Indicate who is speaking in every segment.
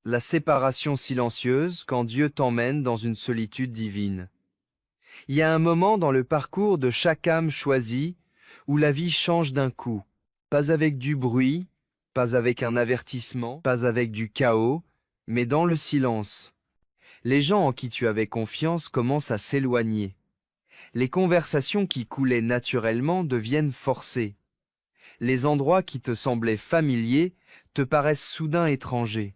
Speaker 1: la séparation silencieuse quand Dieu t'emmène dans une solitude divine. Il y a un moment dans le parcours de chaque âme choisie où la vie change d'un coup. Pas avec du bruit, pas avec un avertissement, pas avec du chaos, mais dans le silence. Les gens en qui tu avais confiance commencent à s'éloigner. Les conversations qui coulaient naturellement deviennent forcées. Les endroits qui te semblaient familiers te paraissent soudain étrangers.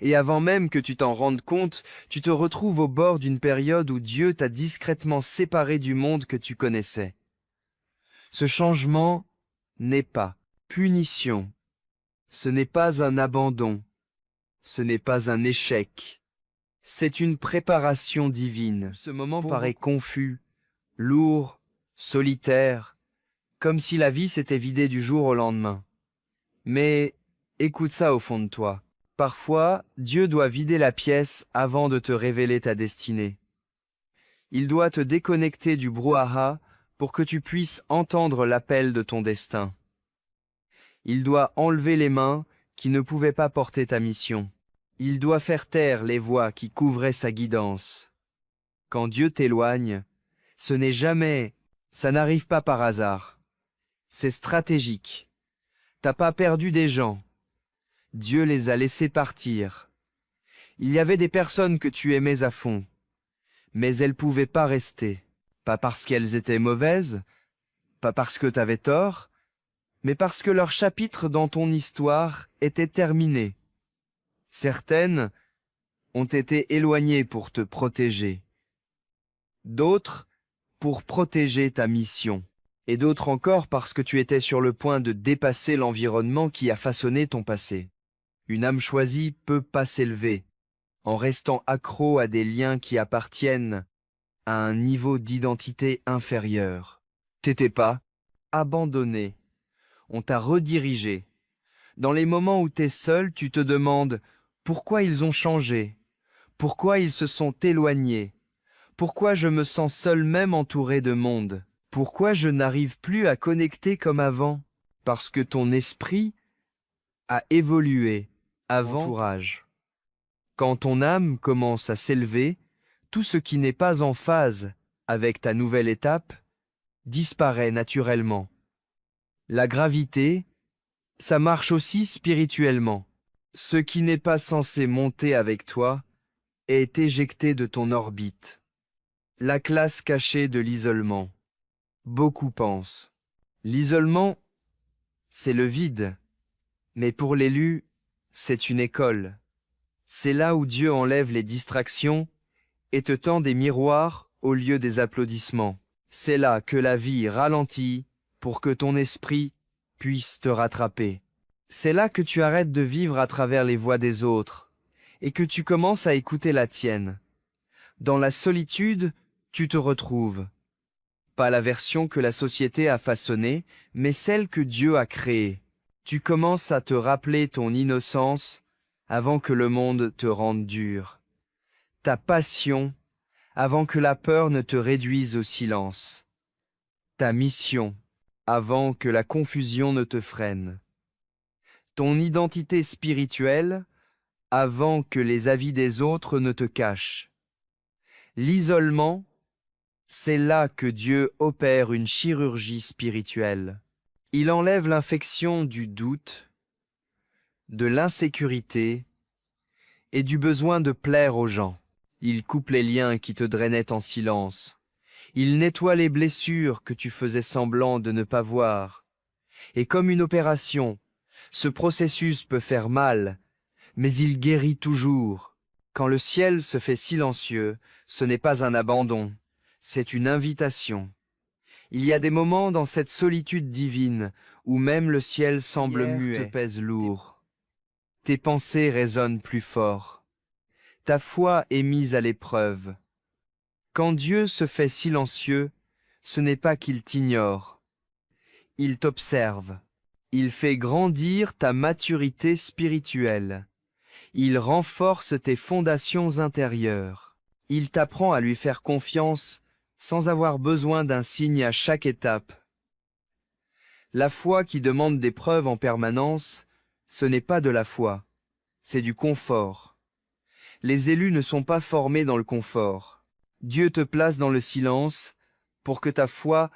Speaker 1: Et avant même que tu t'en rendes compte, tu te retrouves au bord d'une période où Dieu t'a discrètement séparé du monde que tu connaissais. Ce changement n'est pas punition, ce n'est pas un abandon, ce n'est pas un échec. C'est une préparation divine. Ce moment paraît confus, lourd, solitaire, comme si la vie s'était vidée du jour au lendemain. Mais écoute ça au fond de toi. Parfois, Dieu doit vider la pièce avant de te révéler ta destinée. Il doit te déconnecter du brouhaha pour que tu puisses entendre l'appel de ton destin. Il doit enlever les mains qui ne pouvaient pas porter ta mission. Il doit faire taire les voix qui couvraient sa guidance. Quand Dieu t'éloigne, ça n'arrive pas par hasard. C'est stratégique. T'as pas perdu des gens. Dieu les a laissés partir. Il y avait des personnes que tu aimais à fond, mais elles pouvaient pas rester. Pas parce qu'elles étaient mauvaises, pas parce que t'avais tort, mais parce que leur chapitre dans ton histoire était terminé. Certaines ont été éloignées pour te protéger. D'autres pour protéger ta mission. Et d'autres encore parce que tu étais sur le point de dépasser l'environnement qui a façonné ton passé. Une âme choisie peut pas s'élever, en restant accro à des liens qui appartiennent à un niveau d'identité inférieur. T'étais pas abandonné, on t'a redirigé. Dans les moments où t'es seul, tu te demandes pourquoi ils ont changé, pourquoi ils se sont éloignés, pourquoi je me sens seul même entouré de monde, pourquoi je n'arrive plus à connecter comme avant, parce que ton esprit a évolué avant l'entourage. Quand ton âme commence à s'élever, tout ce qui n'est pas en phase avec ta nouvelle étape disparaît naturellement. La gravité, ça marche aussi spirituellement. Ce qui n'est pas censé monter avec toi est éjecté de ton orbite. La classe cachée de l'isolement. Beaucoup pensent. L'isolement, c'est le vide. Mais pour l'élu, c'est une école. C'est là où Dieu enlève les distractions et te tend des miroirs au lieu des applaudissements. C'est là que la vie ralentit pour que ton esprit puisse te rattraper. C'est là que tu arrêtes de vivre à travers les voix des autres et que tu commences à écouter la tienne. Dans la solitude, tu te retrouves. Pas la version que la société a façonnée, mais celle que Dieu a créée. Tu commences à te rappeler ton innocence avant que le monde te rende dur. Ta passion avant que la peur ne te réduise au silence. Ta mission avant que la confusion ne te freine. Ton identité spirituelle avant que les avis des autres ne te cachent. L'isolement, c'est là que Dieu opère une chirurgie spirituelle. Il enlève l'infection du doute, de l'insécurité et du besoin de plaire aux gens. Il coupe les liens qui te drainaient en silence. Il nettoie les blessures que tu faisais semblant de ne pas voir. Et comme une opération, ce processus peut faire mal, mais il guérit toujours. Quand le ciel se fait silencieux, ce n'est pas un abandon, c'est une invitation. Il y a des moments dans cette solitude divine où même le ciel semble muet, te pèse lourd. Tes pensées résonnent plus fort. Ta foi est mise à l'épreuve. Quand Dieu se fait silencieux, ce n'est pas qu'il t'ignore. Il t'observe. Il fait grandir ta maturité spirituelle. Il renforce tes fondations intérieures. Il t'apprend à lui faire confiance sans avoir besoin d'un signe à chaque étape. La foi qui demande des preuves en permanence, ce n'est pas de la foi, c'est du confort. Les élus ne sont pas formés dans le confort. Dieu te place dans le silence pour que ta foi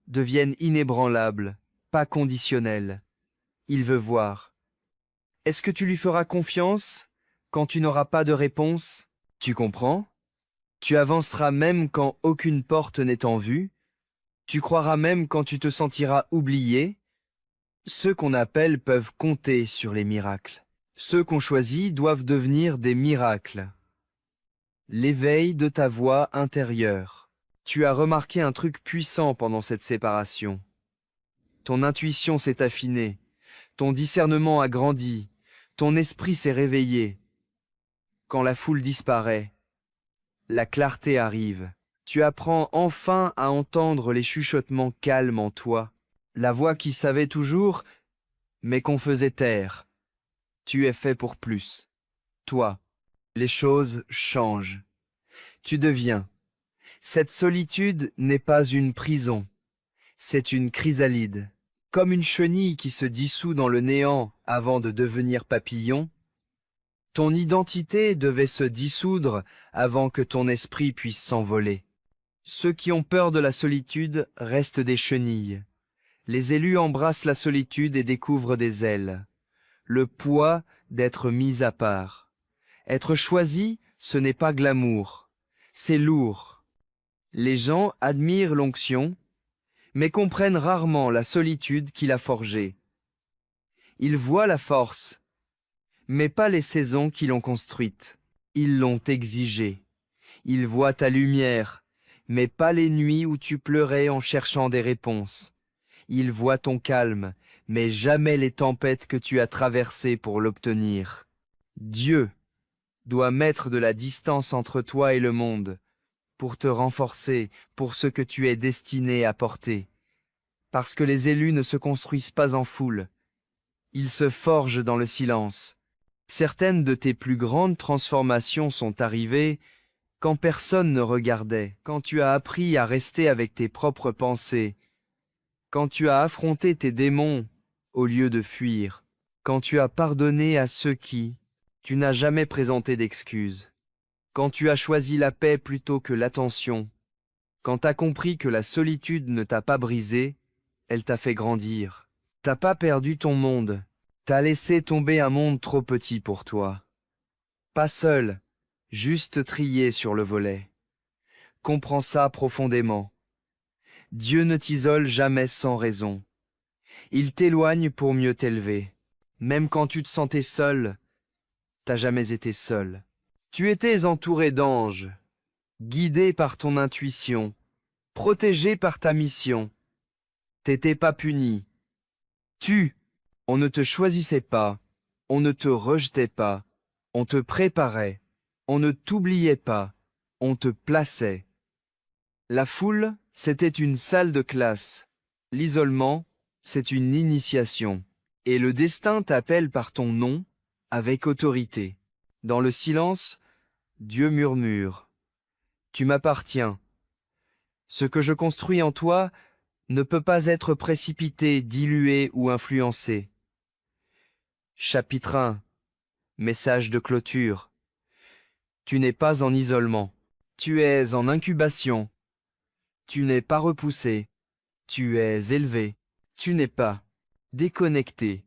Speaker 1: devienne inébranlable, pas conditionnelle. Il veut voir. Est-ce que tu lui feras confiance quand tu n'auras pas de réponse? Tu comprends? Tu avanceras même quand aucune porte n'est en vue. Tu croiras même quand tu te sentiras oublié. Ceux qu'on appelle peuvent compter sur les miracles. Ceux qu'on choisit doivent devenir des miracles. L'éveil de ta voix intérieure. Tu as remarqué un truc puissant pendant cette séparation. Ton intuition s'est affinée, ton discernement a grandi, ton esprit s'est réveillé. Quand la foule disparaît, la clarté arrive. Tu apprends enfin à entendre les chuchotements calmes en toi, la voix qui savait toujours, mais qu'on faisait taire. Tu es fait pour plus. Toi, les choses changent. Tu deviens. Cette solitude n'est pas une prison, c'est une chrysalide. Comme une chenille qui se dissout dans le néant avant de devenir papillon, ton identité devait se dissoudre avant que ton esprit puisse s'envoler. Ceux qui ont peur de la solitude restent des chenilles. Les élus embrassent la solitude et découvrent des ailes. Le poids d'être mis à part. Être choisi, ce n'est pas glamour, c'est lourd. Les gens admirent l'onction, mais comprennent rarement la solitude qui l'a forgée. Ils voient la force, mais pas les saisons qui l'ont construite. Ils l'ont exigée. Ils voient ta lumière, mais pas les nuits où tu pleurais en cherchant des réponses. Ils voient ton calme, mais jamais les tempêtes que tu as traversées pour l'obtenir. Dieu doit mettre de la distance entre toi et le monde, pour te renforcer, pour ce que tu es destiné à porter. Parce que les élus ne se construisent pas en foule. Ils se forgent dans le silence. Certaines de tes plus grandes transformations sont arrivées quand personne ne regardait, quand tu as appris à rester avec tes propres pensées, quand tu as affronté tes démons au lieu de fuir, quand tu as pardonné à ceux qui, tu n'as jamais présenté d'excuses, quand tu as choisi la paix plutôt que l'attention, quand t'as compris que la solitude ne t'a pas brisé, elle t'a fait grandir. T'as pas perdu ton monde, t'as laissé tomber un monde trop petit pour toi. Pas seul, juste trié sur le volet. Comprends ça profondément. Dieu ne t'isole jamais sans raison. Il t'éloigne pour mieux t'élever. Même quand tu te sentais seul, t'as jamais été seul. Tu étais entouré d'anges, guidé par ton intuition, protégé par ta mission. T'étais pas puni. On ne te choisissait pas, on ne te rejetait pas, on te préparait, on ne t'oubliait pas, on te plaçait. La foule, c'était une salle de classe. L'isolement, c'est une initiation. Et le destin t'appelle par ton nom, avec autorité. Dans le silence, Dieu murmure. Tu m'appartiens. Ce que je construis en toi ne peut pas être précipité, dilué ou influencé. Chapitre 1. Message de clôture. Tu n'es pas en isolement. Tu es en incubation. Tu n'es pas repoussé. Tu es élevé. Tu n'es pas déconnecté.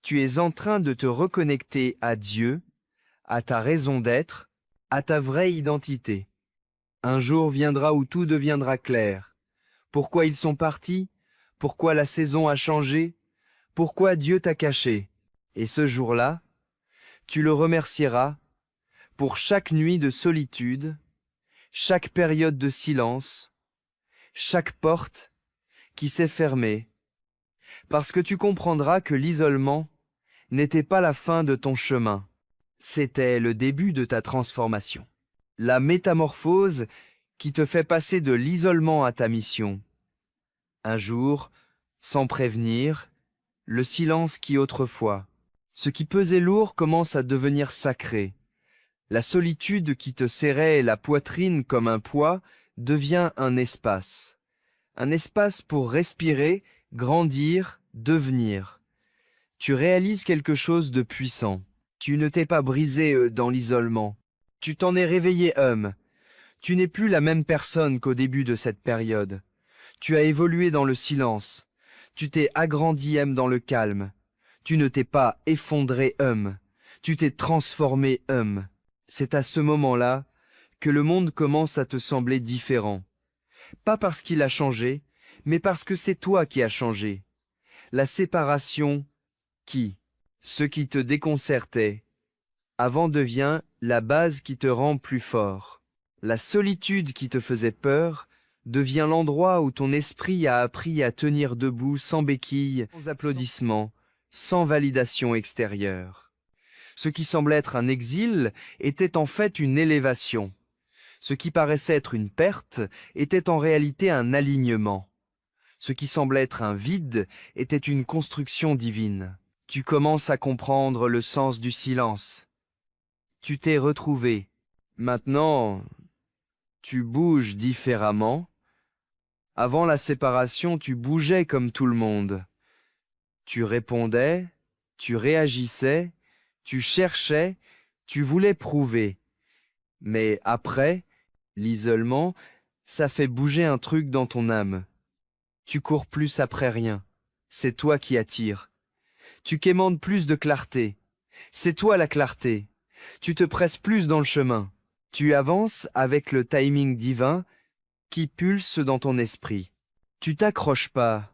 Speaker 1: Tu es en train de te reconnecter à Dieu, à ta raison d'être, à ta vraie identité. Un jour viendra où tout deviendra clair. Pourquoi ils sont partis? Pourquoi la saison a changé? Pourquoi Dieu t'a caché? Et ce jour-là, tu le remercieras pour chaque nuit de solitude, chaque période de silence, chaque porte qui s'est fermée, parce que tu comprendras que l'isolement n'était pas la fin de ton chemin, c'était le début de ta transformation. La métamorphose qui te fait passer de l'isolement à ta mission. Un jour, sans prévenir, le silence qui autrefois, ce qui pesait lourd commence à devenir sacré. La solitude qui te serrait la poitrine comme un poids devient un espace pour respirer, grandir, devenir. Tu réalises quelque chose de puissant. Tu ne t'es pas brisé dans l'isolement. Tu t'en es réveillé homme. Tu n'es plus la même personne qu'au début de cette période. Tu as évolué dans le silence. Tu t'es agrandi dans le calme. Tu ne t'es pas effondré tu t'es transformé C'est à ce moment-là que le monde commence à te sembler différent. Pas parce qu'il a changé, mais parce que c'est toi qui as changé. La séparation ce qui te déconcertait, avant devient la base qui te rend plus fort. La solitude qui te faisait peur devient l'endroit où ton esprit a appris à tenir debout sans béquille, sans applaudissements, sans validation extérieure. Ce qui semble être un exil était en fait une élévation. Ce qui paraissait être une perte était en réalité un alignement. Ce qui semblait être un vide était une construction divine. Tu commences à comprendre le sens du silence. Tu t'es retrouvé. Maintenant, tu bouges différemment. Avant la séparation, tu bougeais comme tout le monde. Tu répondais, tu réagissais, tu cherchais, tu voulais prouver. Mais après, l'isolement, ça fait bouger un truc dans ton âme. Tu cours plus après rien. C'est toi qui attires. Tu quémandes plus de clarté. C'est toi la clarté. Tu te presses plus dans le chemin. Tu avances avec le timing divin qui pulse dans ton esprit. Tu t'accroches pas,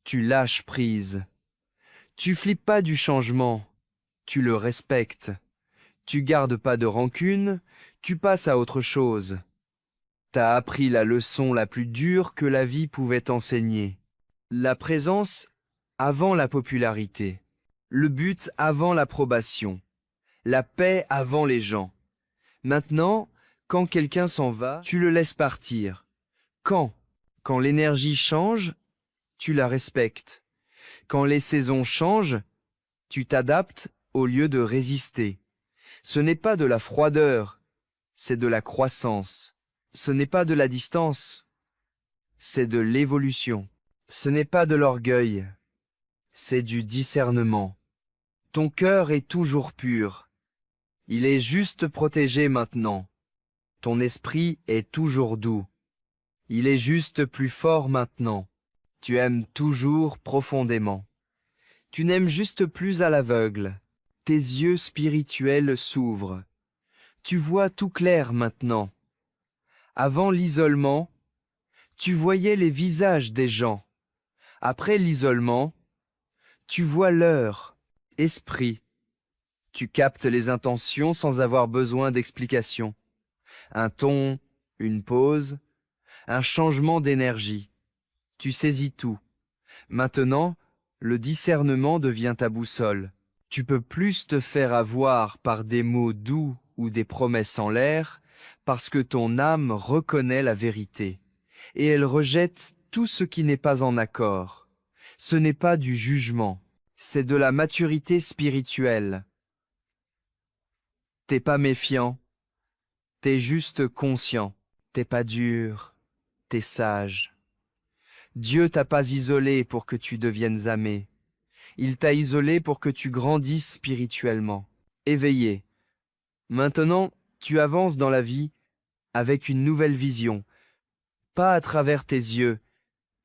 Speaker 1: tu lâches prise. Tu flippes pas du changement, tu le respectes. Tu gardes pas de rancune, tu passes à autre chose. T'as appris la leçon la plus dure que la vie pouvait enseigner. La présence avant la popularité. Le but avant l'approbation. La paix avant les gens. Maintenant, quand quelqu'un s'en va, tu le laisses partir. Quand l'énergie change, tu la respectes. Quand les saisons changent, tu t'adaptes au lieu de résister. Ce n'est pas de la froideur, c'est de la croissance. Ce n'est pas de la distance, c'est de l'évolution. Ce n'est pas de l'orgueil, c'est du discernement. Ton cœur est toujours pur. Il est juste protégé maintenant. Ton esprit est toujours doux. Il est juste plus fort maintenant. Tu aimes toujours profondément. Tu n'aimes juste plus à l'aveugle. Tes yeux spirituels s'ouvrent. Tu vois tout clair maintenant. Avant l'isolement, tu voyais les visages des gens. Après l'isolement, tu vois leur esprit. Tu captes les intentions sans avoir besoin d'explication. Un ton, une pause, un changement d'énergie. Tu saisis tout. Maintenant, le discernement devient ta boussole. Tu peux plus te faire avoir par des mots doux ou des promesses en l'air, parce que ton âme reconnaît la vérité, et elle rejette tout ce qui n'est pas en accord. Ce n'est pas du jugement, c'est de la maturité spirituelle. T'es pas méfiant, t'es juste conscient, t'es pas dur, t'es sage. Dieu t'a pas isolé pour que tu deviennes amé. Il t'a isolé pour que tu grandisses spirituellement, éveillé. Maintenant, tu avances dans la vie avec une nouvelle vision, pas à travers tes yeux,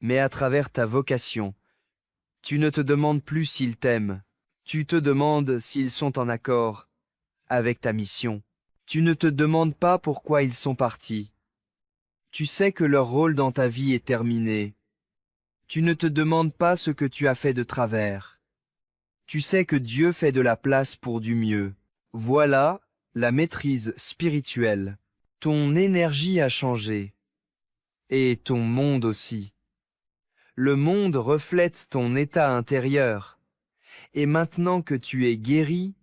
Speaker 1: mais à travers ta vocation. Tu ne te demandes plus s'ils t'aiment, tu te demandes s'ils sont en accord avec ta mission. Tu ne te demandes pas pourquoi ils sont partis. Tu sais que leur rôle dans ta vie est terminé. Tu ne te demandes pas ce que tu as fait de travers. Tu sais que Dieu fait de la place pour du mieux. Voilà la maîtrise spirituelle. Ton énergie a changé. Et ton monde aussi. Le monde reflète ton état intérieur. Et maintenant que tu es guéri,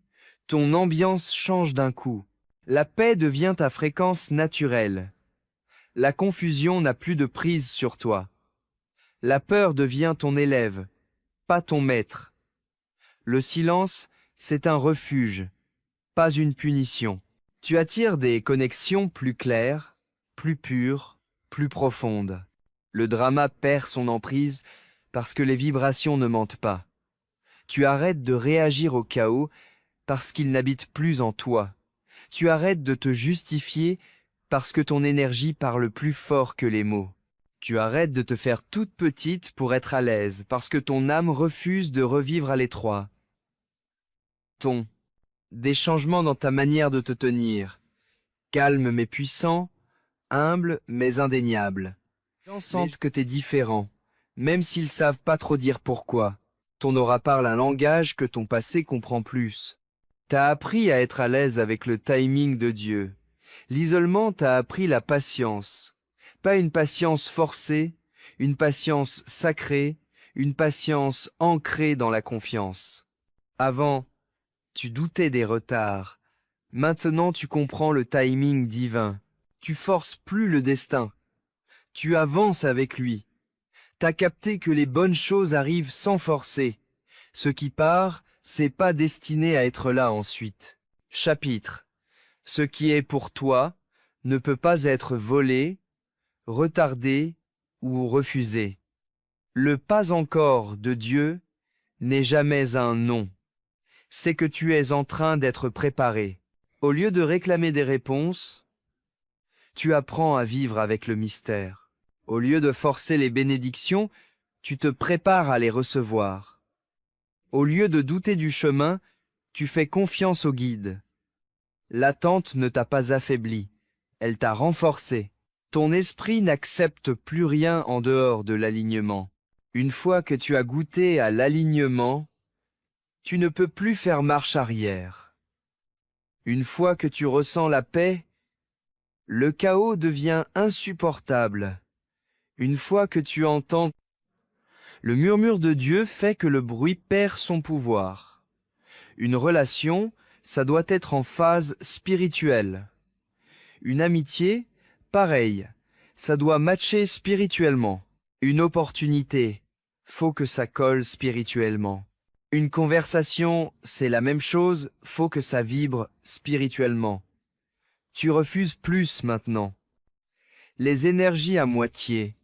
Speaker 1: ton ambiance change d'un coup. La paix devient ta fréquence naturelle. La confusion n'a plus de prise sur toi. La peur devient ton élève, pas ton maître. Le silence, c'est un refuge, pas une punition. Tu attires des connexions plus claires, plus pures, plus profondes. Le drama perd son emprise parce que les vibrations ne mentent pas. Tu arrêtes de réagir au chaos parce qu'il n'habite plus en toi. Tu arrêtes de te justifier parce que ton énergie parle plus fort que les mots. Tu arrêtes de te faire toute petite pour être à l'aise parce que ton âme refuse de revivre à l'étroit. Des changements dans ta manière de te tenir, calme mais puissant, humble mais indéniable. Les gens sentent que t'es différent, même s'ils savent pas trop dire pourquoi. Ton aura parle un langage que ton passé comprend plus. T'as appris à être à l'aise avec le timing de Dieu. L'isolement t'a appris la patience. Pas une patience forcée, une patience sacrée, une patience ancrée dans la confiance. Avant, tu doutais des retards. Maintenant tu comprends le timing divin. Tu forces plus le destin. Tu avances avec lui. T'as capté que les bonnes choses arrivent sans forcer. Ce qui part, c'est pas destiné à être là ensuite. Chapitre. Ce qui est pour toi ne peut pas être volé, retardé ou refusé. Le pas encore de Dieu n'est jamais un non. C'est que tu es en train d'être préparé. Au lieu de réclamer des réponses, tu apprends à vivre avec le mystère. Au lieu de forcer les bénédictions, tu te prépares à les recevoir. Au lieu de douter du chemin, tu fais confiance au guide. L'attente ne t'a pas affaibli, elle t'a renforcé. Ton esprit n'accepte plus rien en dehors de l'alignement. Une fois que tu as goûté à l'alignement, tu ne peux plus faire marche arrière. Une fois que tu ressens la paix, le chaos devient insupportable. Une fois que tu entends, le murmure de Dieu fait que le bruit perd son pouvoir. Une relation, ça doit être en phase spirituelle. Une amitié, pareil, ça doit matcher spirituellement. Une opportunité, faut que ça colle spirituellement. Une conversation, c'est la même chose, faut que ça vibre spirituellement. Tu refuses plus maintenant. Les énergies à moitié,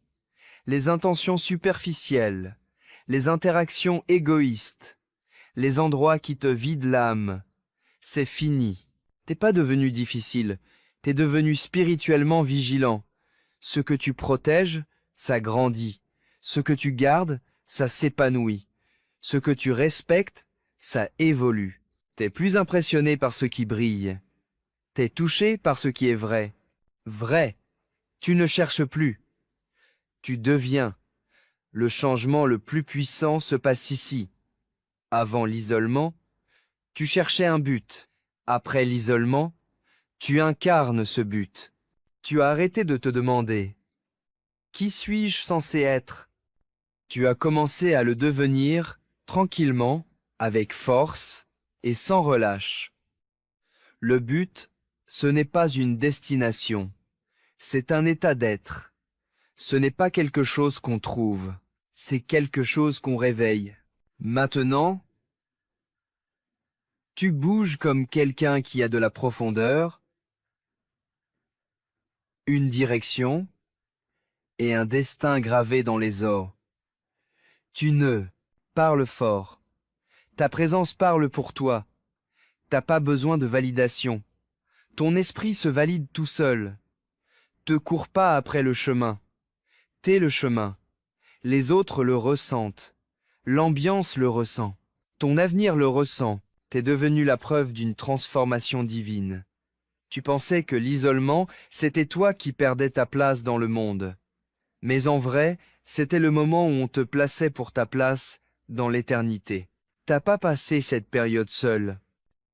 Speaker 1: les intentions superficielles, les interactions égoïstes, les endroits qui te vident l'âme, c'est fini. T'es pas devenu difficile, t'es devenu spirituellement vigilant. Ce que tu protèges, ça grandit. Ce que tu gardes, ça s'épanouit. Ce que tu respectes, ça évolue. T'es plus impressionné par ce qui brille. T'es touché par ce qui est vrai. Vrai. Tu ne cherches plus. Tu deviens. Le changement le plus puissant se passe ici. Avant l'isolement, tu cherchais un but. Après l'isolement, tu incarnes ce but. Tu as arrêté de te demander « Qui suis-je censé être ?» Tu as commencé à le devenir tranquillement, avec force et sans relâche. Le but, ce n'est pas une destination, c'est un état d'être. Ce n'est pas quelque chose qu'on trouve, c'est quelque chose qu'on réveille. Maintenant, tu bouges comme quelqu'un qui a de la profondeur, une direction et un destin gravé dans les os. Tu parles fort. Ta présence parle pour toi. T'as pas besoin de validation. Ton esprit se valide tout seul. Te cours pas après le chemin. T'es le chemin. Les autres le ressentent. L'ambiance le ressent. Ton avenir le ressent. T'es devenu la preuve d'une transformation divine. Tu pensais que l'isolement, c'était toi qui perdais ta place dans le monde. Mais en vrai, c'était le moment où on te plaçait pour ta place dans l'éternité. T'as pas passé cette période seule.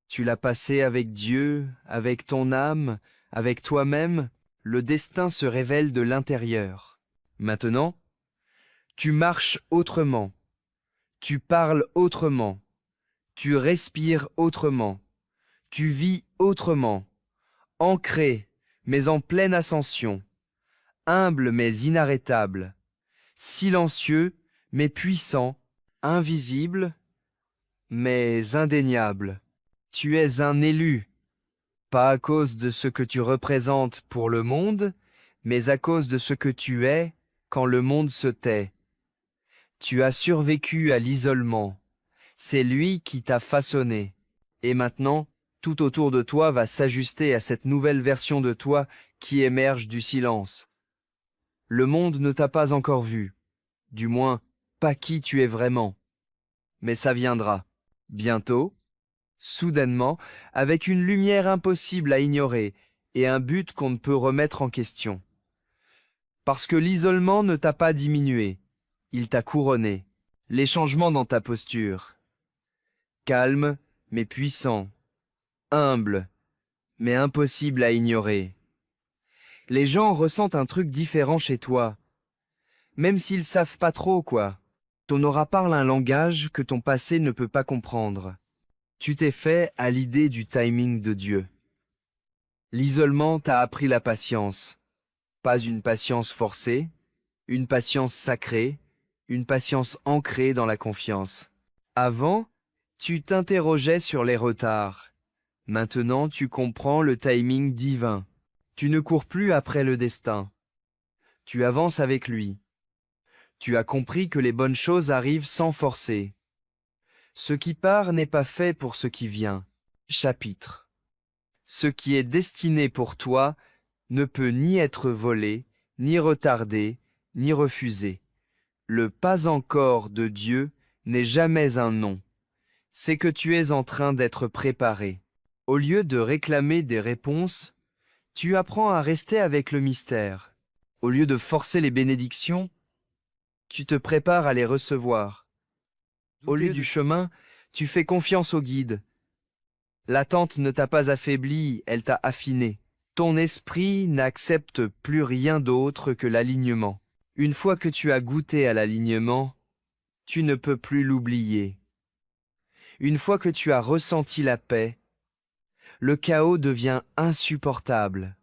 Speaker 1: Tu l'as passée avec Dieu, avec ton âme, avec toi-même. Le destin se révèle de l'intérieur. Maintenant, tu marches autrement. Tu parles autrement. Tu respires autrement. Tu vis autrement. Ancré, mais en pleine ascension. Humble, mais inarrêtable. Silencieux, mais puissant. Invisible, mais indéniable. Tu es un élu, pas à cause de ce que tu représentes pour le monde, mais à cause de ce que tu es quand le monde se tait. Tu as survécu à l'isolement. C'est lui qui t'a façonné. Et maintenant, tout autour de toi va s'ajuster à cette nouvelle version de toi qui émerge du silence. Le monde ne t'a pas encore vu, du moins pas qui tu es vraiment. Mais ça viendra, bientôt, soudainement, avec une lumière impossible à ignorer et un but qu'on ne peut remettre en question. Parce que l'isolement ne t'a pas diminué, il t'a couronné. Les changements dans ta posture. Calme, mais puissant. Humble, mais impossible à ignorer. Les gens ressentent un truc différent chez toi, même s'ils savent pas trop quoi. Ton aura parle un langage que ton passé ne peut pas comprendre. Tu t'es fait à l'idée du timing de Dieu. L'isolement t'a appris la patience. Pas une patience forcée, une patience sacrée, une patience ancrée dans la confiance. Avant, tu t'interrogeais sur les retards. Maintenant, tu comprends le timing divin. Tu ne cours plus après le destin. Tu avances avec lui. Tu as compris que les bonnes choses arrivent sans forcer. Ce qui part n'est pas fait pour ce qui vient. Chapitre. Ce qui est destiné pour toi ne peut ni être volé, ni retardé, ni refusé. Le pas encore de Dieu n'est jamais un non. C'est que tu es en train d'être préparé. Au lieu de réclamer des réponses, tu apprends à rester avec le mystère. Au lieu de forcer les bénédictions, tu te prépares à les recevoir. Au lieu du chemin, tu fais confiance au guide. L'attente ne t'a pas affaibli, elle t'a affiné. Ton esprit n'accepte plus rien d'autre que l'alignement. Une fois que tu as goûté à l'alignement, tu ne peux plus l'oublier. Une fois que tu as ressenti la paix, le chaos devient insupportable.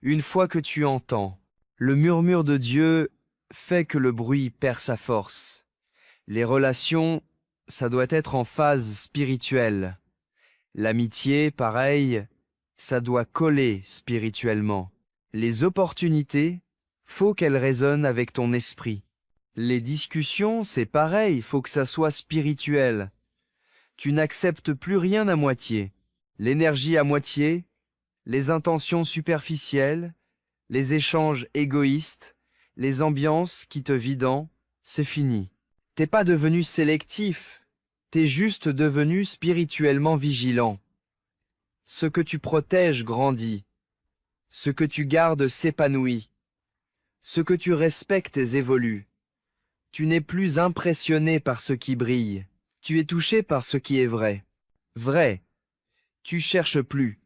Speaker 1: Une fois que tu entends, le murmure de Dieu fait que le bruit perd sa force. Les relations, ça doit être en phase spirituelle. L'amitié, pareil, ça doit coller spirituellement. Les opportunités, faut qu'elles résonnent avec ton esprit. Les discussions, c'est pareil, faut que ça soit spirituel. Tu n'acceptes plus rien à moitié. L'énergie à moitié, les intentions superficielles, les échanges égoïstes, les ambiances qui te vident, c'est fini. T'es pas devenu sélectif, t'es juste devenu spirituellement vigilant. Ce que tu protèges grandit, ce que tu gardes s'épanouit, ce que tu respectes évolue. Tu n'es plus impressionné par ce qui brille, tu es touché par ce qui est vrai. Vrai, tu cherches plus,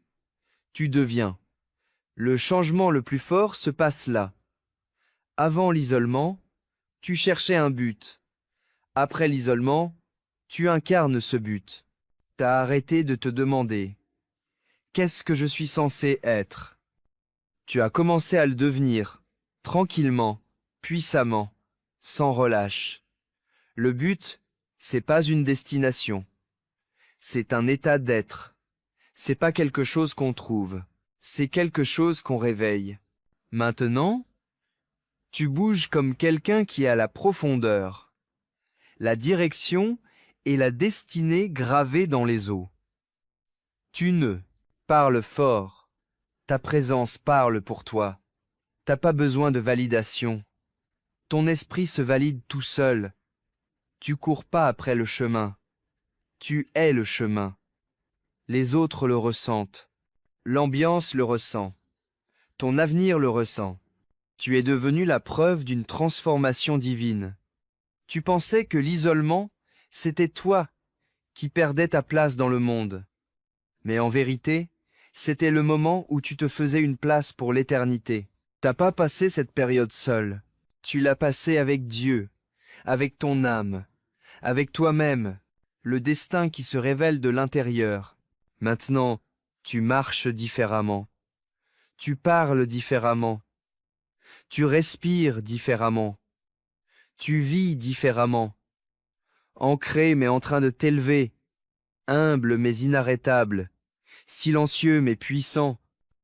Speaker 1: tu deviens. Le changement le plus fort se passe là. Avant l'isolement, tu cherchais un but. Après l'isolement, tu incarnes ce but. T'as arrêté de te demander « Qu'est-ce que je suis censé être ?» Tu as commencé à le devenir, tranquillement, puissamment, sans relâche. Le but, c'est pas une destination. C'est un état d'être. C'est pas quelque chose qu'on trouve. C'est quelque chose qu'on réveille. Maintenant, tu bouges comme quelqu'un qui a la profondeur, la direction et la destinée gravées dans les eaux. Tu ne parles fort. Ta présence parle pour toi. T'as pas besoin de validation. Ton esprit se valide tout seul. Tu cours pas après le chemin. Tu es le chemin. Les autres le ressentent. L'ambiance le ressent. Ton avenir le ressent. Tu es devenu la preuve d'une transformation divine. Tu pensais que l'isolement, c'était toi qui perdais ta place dans le monde. Mais en vérité, c'était le moment où tu te faisais une place pour l'éternité. T'as pas passé cette période seule. Tu l'as passée avec Dieu, avec ton âme, avec toi-même, le destin qui se révèle de l'intérieur. Maintenant, tu marches différemment. Tu parles différemment. Tu respires différemment. Tu vis différemment. Ancré mais en train de t'élever. Humble mais inarrêtable. Silencieux mais puissant.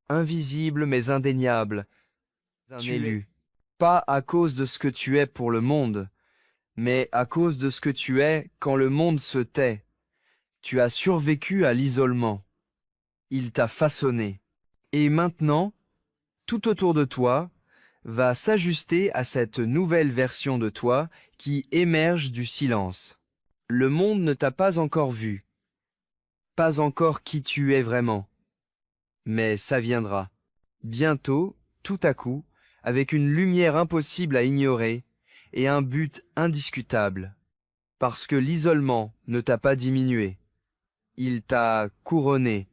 Speaker 1: Invisible mais indéniable. Un élu. Pas à cause de ce que tu es pour le monde, mais à cause de ce que tu es quand le monde se tait. Tu as survécu à l'isolement. Il t'a façonné. Et maintenant, tout autour de toi va s'ajuster à cette nouvelle version de toi qui émerge du silence. Le monde ne t'a pas encore vu, pas encore qui tu es vraiment. Mais ça viendra. Bientôt, tout à coup, avec une lumière impossible à ignorer et un but indiscutable. Parce que l'isolement ne t'a pas diminué. Il t'a couronné